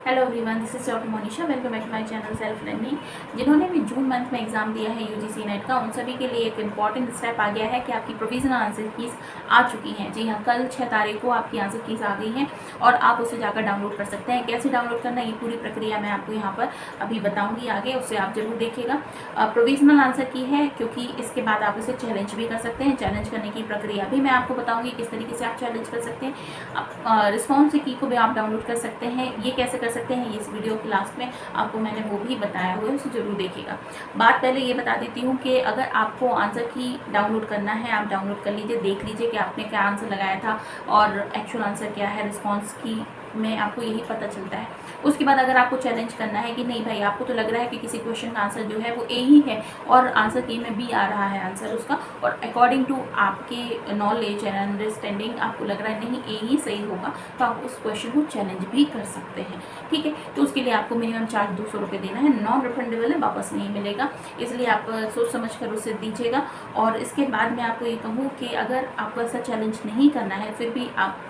Hello everyone, this is doctor Monisha. Welcome back to my channel self learning. जिन्होंने भी June month में exam दिया है यूजीसी नेट का, उन सभी के लिए एक इंपॉर्टेंट स्टेप आ गया है कि आपकी प्रोविजनल आंसर कीज आ चुकी हैं। जी हाँ, कल 6 तारीख को आपकी आंसर कीज आ गई हैं और आप उसे जाकर डाउनलोड कर सकते हैं। कैसे डाउनलोड करना, ये पूरी प्रक्रिया मैं आपको यहाँ पर अभी बताऊँगी आगे, उससे आप जरूर देखिएगा। प्रोविजनल आंसर की है क्योंकि इसके बाद आप इसे चैलेंज भी कर सकते हैं। चैलेंज करने की प्रक्रिया भी मैं आपको बताऊँगी किस तरीके से आप चैलेंज कर सकते हैं। रिस्पॉन्स की को भी आप डाउनलोड कर सकते हैं। ये कैसे कर सकते हैं, ये इस वीडियो के लास्ट में आपको मैंने वो भी बताया हुआ है, उसे जरूर देखिएगा। बात पहले ये बता देती हूँ कि अगर आपको आंसर की डाउनलोड करना है, आप डाउनलोड कर लीजिए, देख लीजिए कि आपने क्या आंसर लगाया था और एक्चुअल आंसर क्या है। रिस्पॉन्स की में आपको यही पता चलता है। उसके बाद अगर आपको चैलेंज करना है कि नहीं भाई, आपको तो लग रहा है कि किसी क्वेश्चन का आंसर जो है वो ए ही है और आंसर के में बी आ रहा है आंसर उसका, और अकॉर्डिंग टू आपके नॉलेज एंड अंडरस्टैंडिंग आपको लग रहा है नहीं ए ही सही होगा, तो आप उस क्वेश्चन को चैलेंज भी कर सकते हैं। ठीक है, तो उसके लिए आपको मिनिमम चार्ज 200 रुपये देना है। नॉन रिफंडेबल है, वापस नहीं मिलेगा, इसलिए आप सोच समझ कर उसे दीजिएगा। और इसके बाद मैं आपको ये कहूँ कि अगर आपको ऐसा चैलेंज नहीं करना है फिर भी आप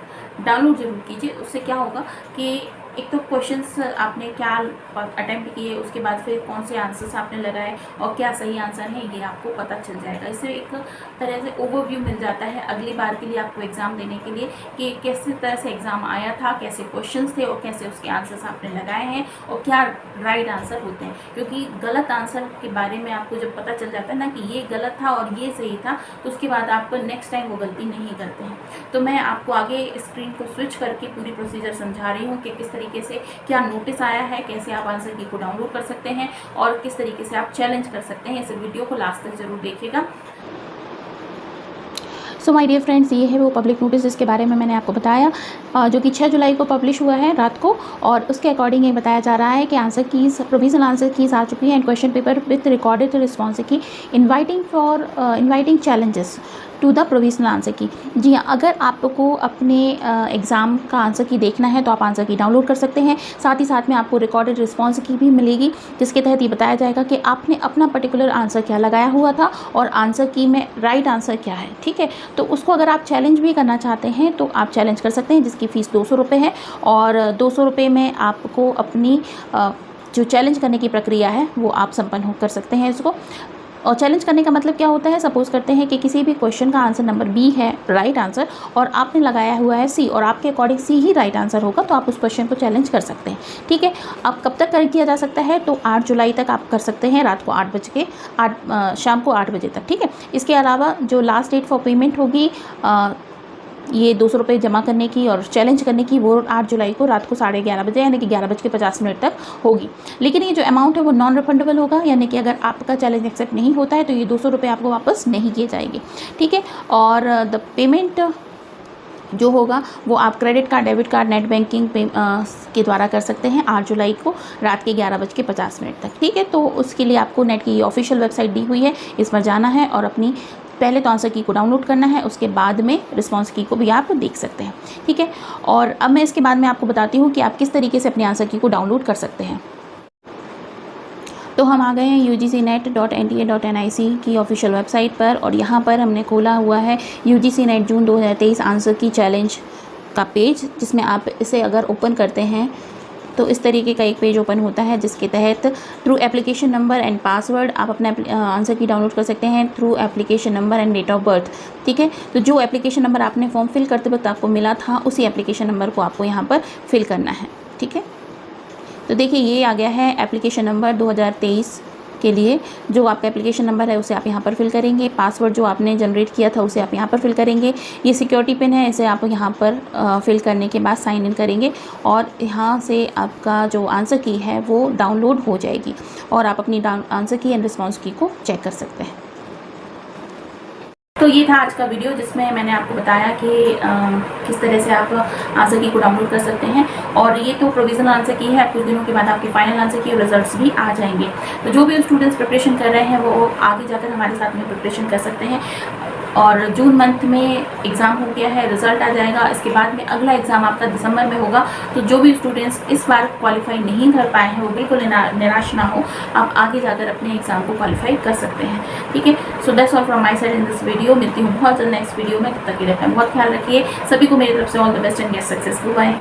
डाउनलोड जरूर कीजिए। उससे क्या होगा कि एक तो क्वेश्चंस आपने क्या अटेम्प्ट किए, उसके बाद फिर कौन से आंसर्स आपने लगाए और क्या सही आंसर है ये आपको पता चल जाएगा। इससे एक तरह से ओवरव्यू मिल जाता है अगली बार के लिए आपको एग्ज़ाम देने के लिए कि कैसे तरह से एग्ज़ाम आया था, कैसे क्वेश्चंस थे और कैसे उसके आंसर्स आपने लगाए हैं और क्या राइट आंसर होते हैं। क्योंकि गलत आंसर के बारे में आपको जब पता चल जाता है ना कि ये गलत था और ये सही था, तो उसके बाद आप नेक्स्ट टाइम वो गलती नहीं करते हैं। तो मैं आपको आगे स्क्रीन को स्विच करके पूरी प्रोसीजर समझा रही हूँ कि किस तरीके से क्या नोटिस आया है, कैसे आप आंसर की को डाउनलोड कर सकते हैं और किस तरीके से आप चैलेंज कर सकते हैं। इस वीडियो को लास्ट तक जरूर देखिएगा। सो माय डियर फ्रेंड्स, ये है वो पब्लिक नोटिस जिसके बारे में मैंने आपको बताया, जो कि 6 जुलाई को पब्लिश हुआ है रात को। और उसके अकॉर्डिंग ये बताया जा रहा है कि answer keys, provisional answer keys आ चुकी है and question paper with recorded response की inviting challenges to the provisional answer key. जी हाँ, अगर आपको अपने एग्ज़ाम का आंसर की देखना है तो आप आंसर की डाउनलोड कर सकते हैं। साथ ही साथ में आपको रिकॉर्डेड रिस्पॉन्स की भी मिलेगी, जिसके तहत ये बताया जाएगा कि आपने अपना पर्टिकुलर आंसर क्या लगाया हुआ था और आंसर की में राइट आंसर क्या है। ठीक है, तो उसको अगर आप चैलेंज भी करना चाहते हैं तो आप चैलेंज कर सकते हैं, जिसकी फ़ीस 200 रुपये है। और 200 रुपये में आपको अपनी जो चैलेंज करने की प्रक्रिया है वो आप संपन्न कर सकते हैं इसको। और चैलेंज करने का मतलब क्या होता है, सपोज करते हैं कि किसी भी क्वेश्चन का आंसर नंबर बी है राइट आंसर और आपने लगाया हुआ है सी और आपके अकॉर्डिंग सी ही राइट आंसर होगा, तो आप उस क्वेश्चन को चैलेंज कर सकते हैं। ठीक है, अब कब तक कर किया जा सकता है, तो 8 जुलाई तक आप कर सकते हैं, रात को शाम को 8 बजे तक। ठीक है, इसके अलावा जो लास्ट डेट फॉर पेमेंट होगी ये 200 रुपये जमा करने की और चैलेंज करने की, वो 8 जुलाई को रात को 11:30 बजे यानी कि 11:50 तक होगी। लेकिन ये जो अमाउंट है वो नॉन रिफंडेबल होगा, यानी कि अगर आपका चैलेंज एक्सेप्ट नहीं होता है तो ये 200 रुपये आपको वापस नहीं किए जाएंगे। ठीक है, और द पेमेंट जो होगा वो आप credit card, debit card, net banking के द्वारा कर सकते हैं 8 जुलाई को रात के 11:50 तक। ठीक है, तो उसके लिए आपको नेट की ऑफिशियल वेबसाइट दी हुई है, इस पर जाना है और अपनी पहले तो आंसर की को डाउनलोड करना है, उसके बाद में रिस्पॉन्स की को भी आप देख सकते हैं। ठीक है, और अब मैं इसके बाद में आपको बताती हूँ कि आप किस तरीके से अपने आंसर की को डाउनलोड कर सकते हैं। तो हम आ गए हैं ugcnet.nta.nic की ऑफिशियल वेबसाइट पर और यहाँ पर हमने खोला हुआ है यूजीसी नेट जून 2023 आंसर की चैलेंज का पेज, जिसमें आप इसे अगर ओपन करते हैं तो इस तरीके का एक पेज ओपन होता है, जिसके तहत through application number and password आप अपने आंसर की डाउनलोड कर सकते हैं through application number and date of birth. ठीक है, तो जो एप्लीकेशन नंबर आपने फॉर्म फिल करते वक्त आपको मिला था उसी एप्लीकेशन नंबर को आपको यहाँ पर फिल करना है। ठीक है, तो देखिए ये आ गया है एप्लीकेशन नंबर 2023 के लिए। जो आपका एप्लीकेशन नंबर है उसे आप यहाँ पर फिल करेंगे, पासवर्ड जो आपने जनरेट किया था उसे आप यहाँ पर फिल करेंगे, ये सिक्योरिटी पिन है इसे आप यहाँ पर फिल करने के बाद साइन इन करेंगे और यहाँ से आपका जो आंसर की है वो डाउनलोड हो जाएगी और आप अपनी आंसर की एंड रिस्पॉन्स की को चेक कर सकते हैं। तो ये था आज का वीडियो जिसमें मैंने आपको बताया कि किस तरह से आप आंसर की को डाउनलोड कर सकते हैं। और ये तो प्रोविजनल आंसर की है, कुछ दिनों के बाद आपके फाइनल आंसर की रिजल्ट्स भी आ जाएंगे। तो जो भी स्टूडेंट्स प्रिपरेशन कर रहे हैं वो आगे जाकर हमारे साथ में प्रिपरेशन कर सकते हैं। और जून मंथ में एग्ज़ाम हो गया है, रिजल्ट आ जाएगा, इसके बाद में अगला एग्ज़ाम आपका दिसंबर में होगा। तो जो भी स्टूडेंट्स इस बार क्वालिफाई नहीं कर पाए हैं वो बिल्कुल निराश ना हो, आप आगे जाकर अपने एग्ज़ाम को क्वालिफाई कर सकते हैं। ठीक है, so that's all from my side in this video. मिलती हूँ बहुत जल्द नेक्स्ट वीडियो में, तब तक के लिए अपना बहुत ख्याल रखिए। सभी को मेरी तरफ से all the best and get successful. Bye.